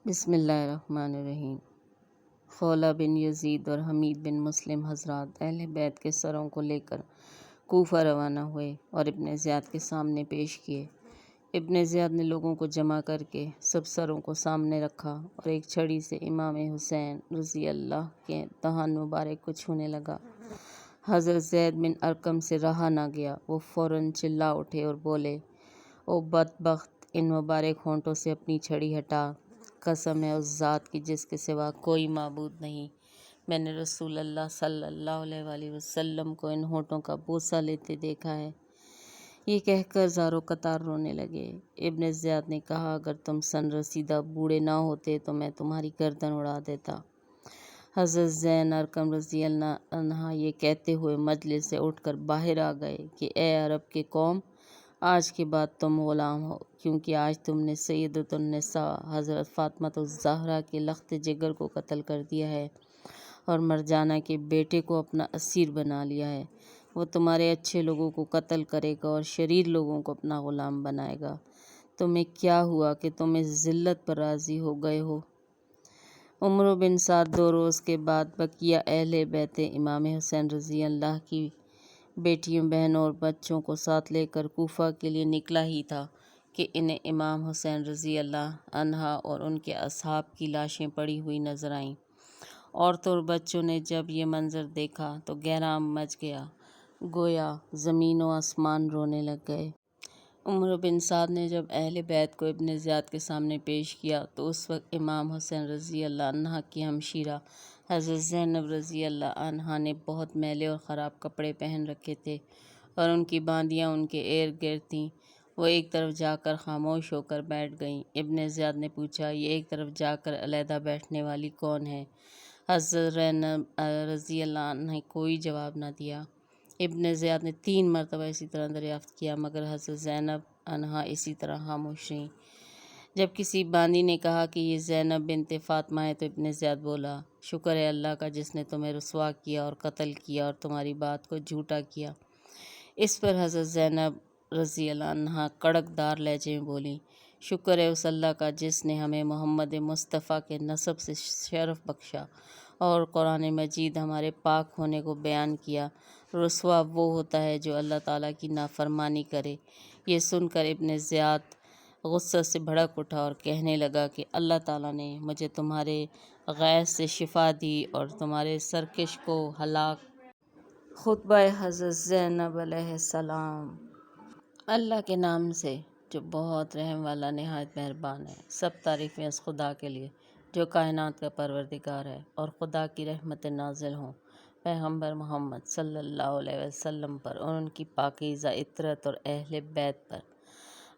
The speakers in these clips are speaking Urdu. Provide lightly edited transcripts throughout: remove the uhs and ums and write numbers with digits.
بسم اللہ الرحمن الرحیم۔ خولہ بن یزید اور حمید بن مسلم حضرات اہل بیت کے سروں کو لے کر کوفہ روانہ ہوئے اور ابن زیاد کے سامنے پیش کیے۔ ابن زیاد نے لوگوں کو جمع کر کے سب سروں کو سامنے رکھا اور ایک چھڑی سے امام حسین رضی اللہ کے دہان مبارک کو چھونے لگا۔ حضرت زید بن ارقم سے رہا نہ گیا، وہ فوراً چلا اٹھے اور بولے، او بدبخت، ان مبارک ہونٹوں سے اپنی چھڑی ہٹا۔ قسم ہے اس ذات کی جس کے سوا کوئی معبود نہیں، میں نے رسول اللہ صلی اللہ علیہ وآلہ وسلم کو ان ہونٹوں کا بوسہ لیتے دیکھا ہے۔ یہ کہہ کر زارو قطار رونے لگے۔ ابن زیاد نے کہا، اگر تم سن رسیدہ بوڑھے نہ ہوتے تو میں تمہاری گردن اڑا دیتا۔ حضرت زید بن ارقم رضی اللہ عنہ یہ کہتے ہوئے مجلس سے اٹھ کر باہر آ گئے کہ اے عرب کے قوم، آج کے بعد تم غلام ہو، کیونکہ آج تم نے سیدۃ النساء حضرت فاطمہ الزہرا کے لخت جگر کو قتل کر دیا ہے اور مرجانہ کے بیٹے کو اپنا اسیر بنا لیا ہے۔ وہ تمہارے اچھے لوگوں کو قتل کرے گا اور شریر لوگوں کو اپنا غلام بنائے گا۔ تمہیں کیا ہوا کہ تم اس ذلت پر راضی ہو گئے ہو؟ عمرو بن سعد 2 روز کے بعد بقیہ اہل بیت امام حسین رضی اللہ کی بیٹیوں، بہنوں اور بچوں کو ساتھ لے کر کوفہ کے لیے نکلا ہی تھا کہ انہیں امام حسین رضی اللہ عنہ اور ان کے اصحاب کی لاشیں پڑی ہوئی نظر آئیں۔ عورتوں اور بچوں نے جب یہ منظر دیکھا تو گہرام مچ گیا، گویا زمین و آسمان رونے لگ گئے۔ عمرو بن سعد نے جب اہل بیت کو ابن زیاد کے سامنے پیش کیا تو اس وقت امام حسین رضی اللہ عنہ کی ہمشیرہ حضرت زینب رضی اللہ عنہا نے بہت میلے اور خراب کپڑے پہن رکھے تھے اور ان کی باندیاں ان کے ارد گرد تھیں۔ وہ ایک طرف جا کر خاموش ہو کر بیٹھ گئیں۔ ابن زیاد نے پوچھا، یہ ایک طرف جا کر علیحدہ بیٹھنے والی کون ہے؟ حضرت زینب رضی اللہ عنہ نے کوئی جواب نہ دیا۔ ابن زیاد نے 3 مرتبہ اسی طرح دریافت کیا مگر حضرت زینب عنہا اسی طرح خاموش رہیں۔ جب کسی باندی نے کہا کہ یہ زینب بنت فاطمہ ہے تو ابن زیاد بولا، شکر ہے اللہ کا جس نے تمہیں رسوا کیا اور قتل کیا اور تمہاری بات کو جھوٹا کیا۔ اس پر حضرت زینب رضی اللہ عنہا کڑک دار لہجے میں بولیں، شکر ہے اس اللہ کا جس نے ہمیں محمد مصطفیٰ کے نسب سے شرف بخشا اور قرآن مجید ہمارے پاک ہونے کو بیان کیا۔ رسوا وہ ہوتا ہے جو اللہ تعالیٰ کی نافرمانی کرے۔ یہ سن کر ابن زیاد غصے سے بھڑک اٹھا اور کہنے لگا کہ اللہ تعالیٰ نے مجھے تمہارے غیظ سے شفا دی اور تمہارے سرکش کو ہلاک۔ خطبہ حضرت زینب علیہ السلام۔ اللہ کے نام سے جو بہت رحم والا نہایت مہربان ہے۔ سب تعریفیں اس خدا کے لیے جو کائنات کا پروردگار ہے، اور خدا کی رحمتیں نازل ہوں پیغمبر محمد صلی اللہ علیہ وسلم پر اور ان کی پاکیزہ عطرت اور اہل بیت پر۔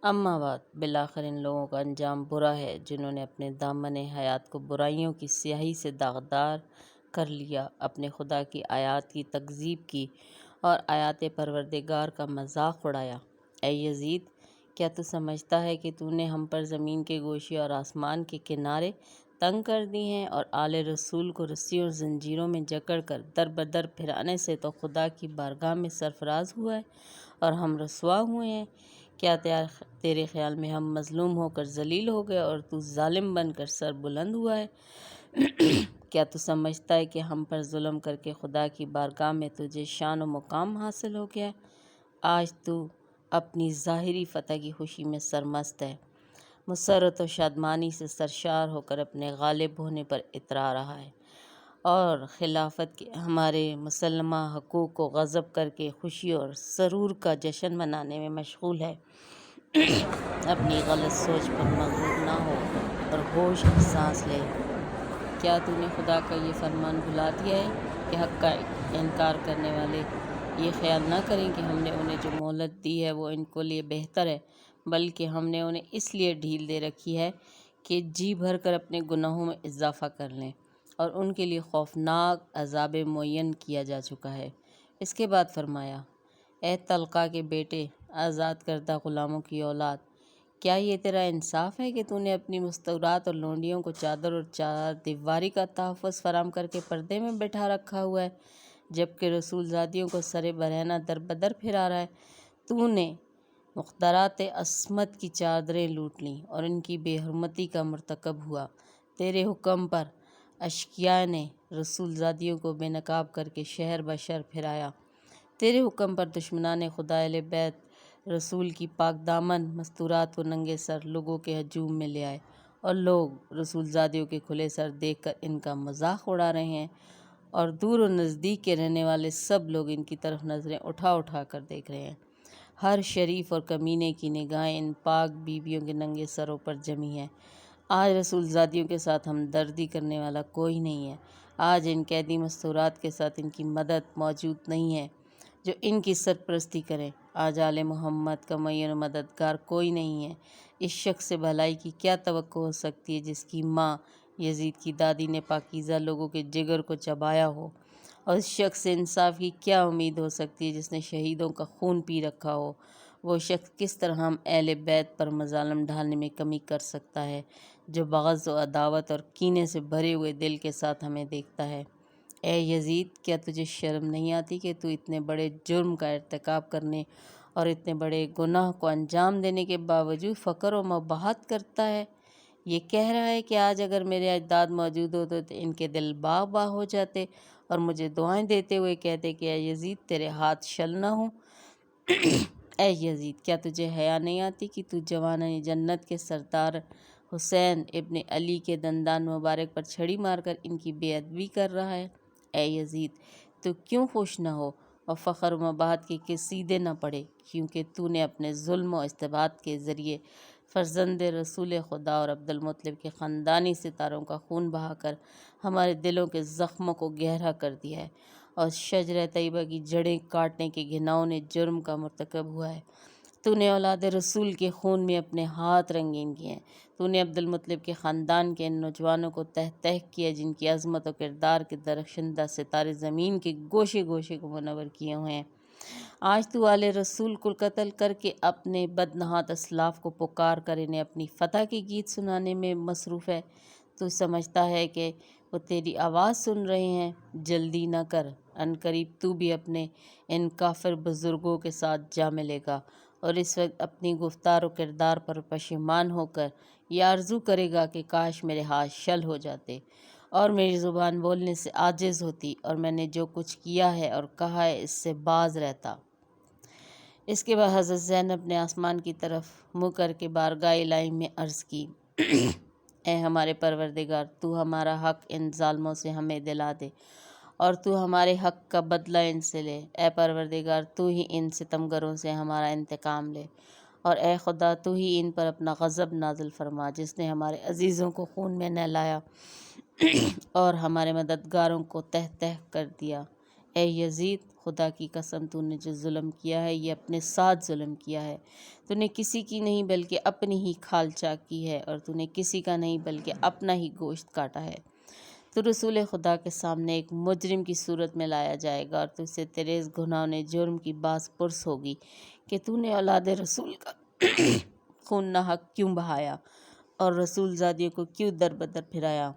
اما بعد، بالآخر ان لوگوں کا انجام برا ہے جنہوں نے اپنے دامن حیات کو برائیوں کی سیاہی سے داغدار کر لیا، اپنے خدا کی آیات کی تکذیب کی اور آیات پروردگار کا مذاق اڑایا۔ اے یزید، کیا تو سمجھتا ہے کہ تو نے ہم پر زمین کے گوشے اور آسمان کے کنارے تنگ کر دی ہیں اور آل رسول کو رسیوں اور زنجیروں میں جکڑ کر در بدر پھرانے سے تو خدا کی بارگاہ میں سرفراز ہوا ہے اور ہم رسوا ہوئے ہیں؟ کیا تیرے خیال میں ہم مظلوم ہو کر ذلیل ہو گئے اور تو ظالم بن کر سر بلند ہوا ہے؟ کیا تو سمجھتا ہے کہ ہم پر ظلم کر کے خدا کی بارگاہ میں تجھے شان و مقام حاصل ہو گیا ہے؟ آج تو اپنی ظاہری فتح کی خوشی میں سرمست ہے، مسرت و شادمانی سے سرشار ہو کر اپنے غالب ہونے پر اترا رہا ہے اور خلافت کے ہمارے مسلمہ حقوق کو غصب کر کے خوشی اور سرور کا جشن منانے میں مشغول ہے۔ اپنی غلط سوچ پر مغرور نہ ہو اور ہوش کی سانس لے۔ کیا تو نے خدا کا یہ فرمان بھلا دیا ہے کہ حق کا انکار کرنے والے یہ خیال نہ کریں کہ ہم نے انہیں جو مہلت دی ہے وہ ان کے لیے بہتر ہے، بلکہ ہم نے انہیں اس لیے ڈھیل دے رکھی ہے کہ جی بھر کر اپنے گناہوں میں اضافہ کر لیں، اور ان کے لیے خوفناک عذاب معین کیا جا چکا ہے۔ اس کے بعد فرمایا، اے طلقہ کے بیٹے، آزاد کردہ غلاموں کی اولاد، کیا یہ تیرا انصاف ہے کہ تو نے اپنی مستورات اور لونڈیوں کو چادر اور چار دیواری کا تحفظ فراہم کر کے پردے میں بٹھا رکھا ہوا ہے، جبکہ رسول زادیوں کو سر برہنہ در بدر پھرا رہا ہے؟ تو نے مقدرات عصمت کی چادریں لوٹ لیں اور ان کی بے حرمتی کا مرتکب ہوا، تیرے حکم پر اشقیاء نے رسول زادیوں کو بے نقاب کر کے شہر بشر پھرایا۔ تیرے حکم پر دشمنان خدا اہل بیت رسول کی پاک دامن مستورات کو ننگے سر لوگوں کے ہجوم میں لے آئے، اور لوگ رسول زادیوں کے کھلے سر دیکھ کر ان کا مذاق اڑا رہے ہیں، اور دور و نزدیک کے رہنے والے سب لوگ ان کی طرف نظریں اٹھا اٹھا کر دیکھ رہے ہیں۔ ہر شریف اور کمینے کی نگاہیں ان پاک بیویوں کے ننگے سروں پر جمی ہیں۔ آج رسول زادیوں کے ساتھ ہمدردی کرنے والا کوئی نہیں ہے۔ آج ان قیدی مستورات کے ساتھ ان کی مدد موجود نہیں ہے جو ان کی سرپرستی کریں۔ آج آل محمد کا معین و مددگار کوئی نہیں ہے۔ اس شخص سے بھلائی کی کیا توقع ہو سکتی ہے جس کی ماں یزید کی دادی نے پاکیزہ لوگوں کے جگر کو چبایا ہو، اور اس شخص سے انصاف کی کیا امید ہو سکتی ہے جس نے شہیدوں کا خون پی رکھا ہو۔ وہ شخص کس طرح ہم اہل بیت پر مظالم ڈھالنے میں کمی کر سکتا ہے جو بغض و عداوت اور کینے سے بھرے ہوئے دل کے ساتھ ہمیں دیکھتا ہے۔ اے یزید، کیا تجھے شرم نہیں آتی کہ تو اتنے بڑے جرم کا ارتکاب کرنے اور اتنے بڑے گناہ کو انجام دینے کے باوجود فخر و مباحت کرتا ہے؟ یہ کہہ رہا ہے کہ آج اگر میرے اجداد موجود ہوتے تو ان کے دل باغ باغ ہو جاتے اور مجھے دعائیں دیتے ہوئے کہتے کہ اے یزید تیرے ہاتھ شل نہ ہوں۔ اے یزید، کیا تجھے حیا نہیں آتی کہ تو جوانان جنت کے سردار حسین ابن علی کے دندان مبارک پر چھڑی مار کر ان کی بے ادبی کر رہا ہے؟ اے یزید، تو کیوں خوش نہ ہو اور فخر و مباحت کے قصیدے نہ پڑھے، کیونکہ تو نے اپنے ظلم و استبداد کے ذریعے فرزند رسول خدا اور عبدالمطلب کے خاندانی ستاروں کا خون بہا کر ہمارے دلوں کے زخموں کو گہرا کر دیا ہے، اور شجرہ طیبہ کی جڑیں کاٹنے کے گھناؤنے جرم کا مرتکب ہوا ہے۔ تو نے اولاد رسول کے خون میں اپنے ہاتھ رنگین کیے ہیں۔ تو نے عبدالمطلب کے خاندان کے ان نوجوانوں کو تہ تہ کیا جن کی عظمت و کردار کے درخشندہ ستارے زمین کے گوشے گوشے کو منور کیے ہوئے ہیں۔ آج تو آل رسول کو قتل کر کے اپنے بدنہاد اسلاف کو پکار کر انہیں اپنی فتح کے گیت سنانے میں مصروف ہے۔ تو سمجھتا ہے کہ وہ تیری آواز سن رہے ہیں۔ جلدی نہ کر، عنقریب تو بھی اپنے ان کافر بزرگوں کے ساتھ جا ملے گا، اور اس وقت اپنی گفتار و کردار پر پشیمان ہو کر یہ آرزو کرے گا کہ کاش میرے ہاتھ شل ہو جاتے اور میری زبان بولنے سے عاجز ہوتی، اور میں نے جو کچھ کیا ہے اور کہا ہے اس سے باز رہتا۔ اس کے بعد حضرت زینب نے آسمان کی طرف منہ کر کے بارگاہ الہی میں عرض کی، اے ہمارے پروردگار، تو ہمارا حق ان ظالموں سے ہمیں دلا دے، اور تو ہمارے حق کا بدلہ ان سے لے۔ اے پروردگار، تو ہی ان ستمگروں سے ہمارا انتقام لے، اور اے خدا، تو ہی ان پر اپنا غضب نازل فرما جس نے ہمارے عزیزوں کو خون میں نہلایا اور ہمارے مددگاروں کو تہ تہ کر دیا۔ اے یزید، خدا کی قسم، تو نے جو ظلم کیا ہے یہ اپنے ساتھ ظلم کیا ہے۔ تو نے کسی کی نہیں بلکہ اپنی ہی کھال چاک کی ہے، اور تو نے کسی کا نہیں بلکہ اپنا ہی گوشت کاٹا ہے۔ تو رسول خدا کے سامنے ایک مجرم کی صورت میں لایا جائے گا، اور تجھ سے تیرے اس گناہوں جرم کی باز پرس ہوگی کہ تو نے اولاد رسول کا خون ناحق کیوں بہایا اور رسول زادیوں کو کیوں در بدر پھرایا،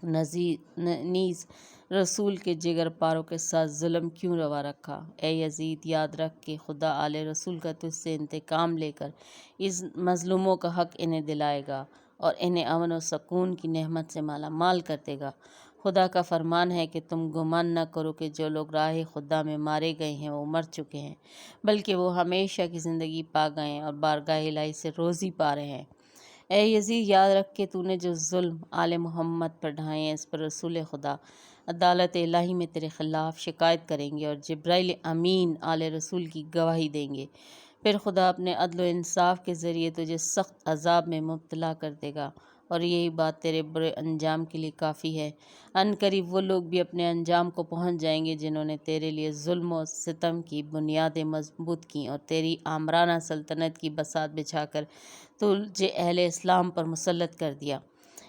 نیز رسول کے جگر پاروں کے ساتھ ظلم کیوں روا رکھا۔ اے یزید، یاد رکھ کہ خدا آل رسول کا تجھ سے انتقام لے کر اس مظلوموں کا حق انہیں دلائے گا اور انہیں امن و سکون کی نعمت سے مالا مال کر دے گا۔ خدا کا فرمان ہے کہ تم گمان نہ کرو کہ جو لوگ راہ خدا میں مارے گئے ہیں وہ مر چکے ہیں، بلکہ وہ ہمیشہ کی زندگی پا گئے ہیں اور بارگاہ الہی سے روزی پا رہے ہیں۔ اے یزید، یاد رکھ کہ تو نے جو ظلم آل محمد پر ڈھائے ہیں اس پر رسول خدا عدالت الہی میں تیرے خلاف شکایت کریں گے، اور جبرائیل امین آل رسول کی گواہی دیں گے۔ پھر خدا اپنے عدل و انصاف کے ذریعے تجھے سخت عذاب میں مبتلا کر دے گا، اور یہی بات تیرے برے انجام کے لیے کافی ہے۔ عنقریب وہ لوگ بھی اپنے انجام کو پہنچ جائیں گے جنہوں نے تیرے لیے ظلم و ستم کی بنیادیں مضبوط کیں اور تیری آمرانہ سلطنت کی بساط بچھا کر تجھے اہل اسلام پر مسلط کر دیا۔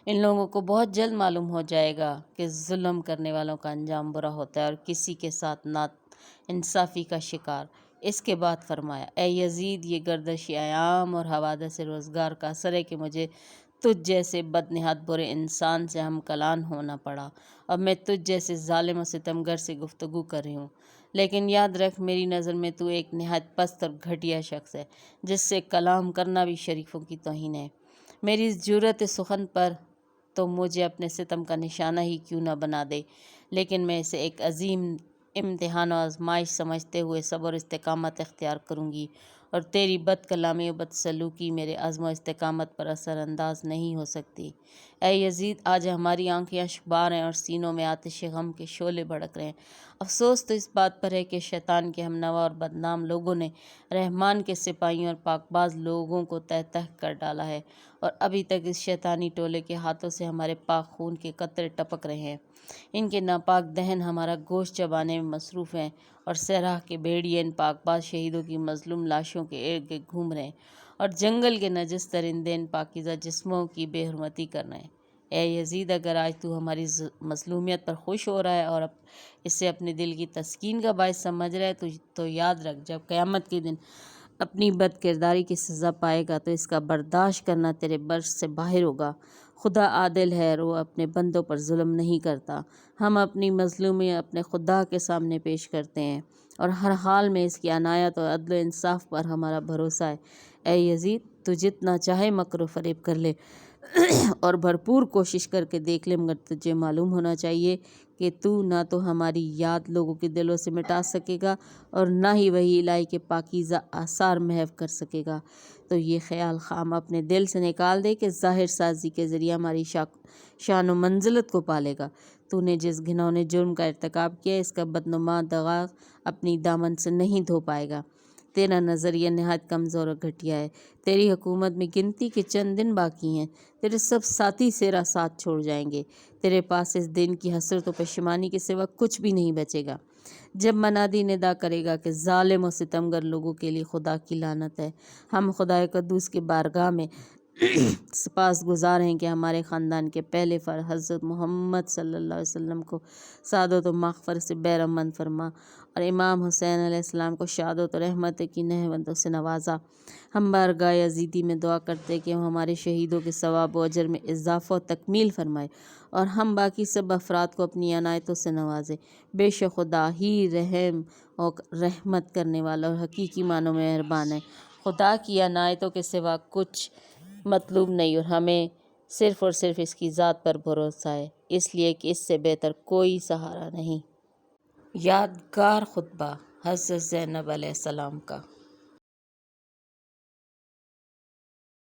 ان لوگوں کو بہت جلد معلوم ہو جائے گا کہ ظلم کرنے والوں کا انجام برا ہوتا ہے اور کسی کے ساتھ نا انصافی کا شکار۔ اس کے بعد فرمایا، اے یزید، یہ گردش ایام اور حوادث روزگار کا اثر ہے کہ مجھے تجھ جیسے بد نہاد برے انسان سے ہم کلام ہونا پڑا، اور میں تجھ جیسے ظالم و ستمگر سے گفتگو کر رہی ہوں۔ لیکن یاد رکھ، میری نظر میں تو ایک نہایت پست اور گھٹیا شخص ہے جس سے کلام کرنا بھی شریفوں کی توہین ہے۔ میری اس جرأت سخن پر تو مجھے اپنے ستم کا نشانہ ہی کیوں نہ بنا دے، لیکن میں اسے ایک عظیم امتحان و آزمائش سمجھتے ہوئے صبر و استقامت اختیار کروں گی، اور تیری بد کلامی و بد سلوکی میرے عزم و استقامت پر اثر انداز نہیں ہو سکتی۔ اے یزید، آج ہماری آنکھیں اشکبار ہیں اور سینوں میں آتش غم کے شعلے بھڑک رہے ہیں۔ افسوس تو اس بات پر ہے کہ شیطان کے ہم نوا اور بدنام لوگوں نے رحمان کے سپاہیوں اور پاک باز لوگوں کو تہ تہ کر ڈالا ہے، اور ابھی تک اس شیطانی ٹولے کے ہاتھوں سے ہمارے پاک خون کے قطرے ٹپک رہے ہیں۔ ان کے ناپاک دہن ہمارا گوشت چبانے میں مصروف ہیں، اور صحرا کے بھیڑیے ان پاک باز شہیدوں کی مظلوم لاشوں کے ارد گرد گھوم رہے ہیں، اور جنگل کے نجس درندے ان پاکیزہ جسموں کی بے حرمتی کر رہے ہیں۔ اے یزید، اگر آج تو ہماری مظلومیت پر خوش ہو رہا ہے اور اسے اپنے دل کی تسکین کا باعث سمجھ رہا ہے تو یاد رکھ، جب قیامت کے دن اپنی بد کرداری کی سزا پائے گا تو اس کا برداشت کرنا تیرے بس سے باہر ہوگا۔ خدا عادل ہے اور وہ اپنے بندوں پر ظلم نہیں کرتا۔ ہم اپنی مظلومی اپنے خدا کے سامنے پیش کرتے ہیں، اور ہر حال میں اس کی عنایت اور عدل و انصاف پر ہمارا بھروسہ ہے۔ اے یزید، تو جتنا چاہے مکر و فریب کر لے اور بھرپور کوشش کر کے دیکھ لے، مگر تجھے معلوم ہونا چاہیے کہ تو نہ تو ہماری یاد لوگوں کے دلوں سے مٹا سکے گا، اور نہ ہی وحی الہی کے پاکیزہ آثار محو کر سکے گا۔ تو یہ خیال خام اپنے دل سے نکال دے کہ ظاہر سازی کے ذریعہ ہماری شان و منزلت کو پالے گا۔ تو نے جس گھنونے جرم کا ارتکاب کیا، اس کا بدنما دغا اپنی دامن سے نہیں دھو پائے گا۔ تیرا نظریہ نہایت کمزور اور گھٹیا ہے۔ تیری حکومت میں گنتی کے چند دن باقی ہیں، تیرے سب ساتھی تیرا ساتھ چھوڑ جائیں گے، تیرے پاس اس دن کی حسرت و پشیمانی کے سوا کچھ بھی نہیں بچے گا، جب منادی ندا کرے گا کہ ظالم و ستمگر لوگوں کے لیے خدا کی لعنت ہے۔ ہم خدائے قدوس کی بارگاہ میں سپاس گزار ہیں کہ ہمارے خاندان کے پہلے فرد حضرت محمد صلی اللہ علیہ وسلم کو سعادت و مغفرت سے بہرمند فرما، اور امام حسین علیہ السلام کو شہادت و رحمت کی نعمتوں سے نوازا۔ ہم بارگاہ یزیدی میں دعا کرتے کہ وہ ہمارے شہیدوں کے ثواب و اجر میں اضافہ و تکمیل فرمائے، اور ہم باقی سب افراد کو اپنی عنایتوں سے نوازے۔ بے شک خدا ہی رحم اور رحمت کرنے والا اور حقیقی معنوں میں مہربان ہے۔ خدا کی عنایتوں کے سوا کچھ مطلوب نہیں، اور ہمیں صرف اور صرف اس کی ذات پر بھروسہ ہے، اس لیے کہ اس سے بہتر کوئی سہارا نہیں۔ یادگار خطبہ حضرت زینب علیہ السلام کا۔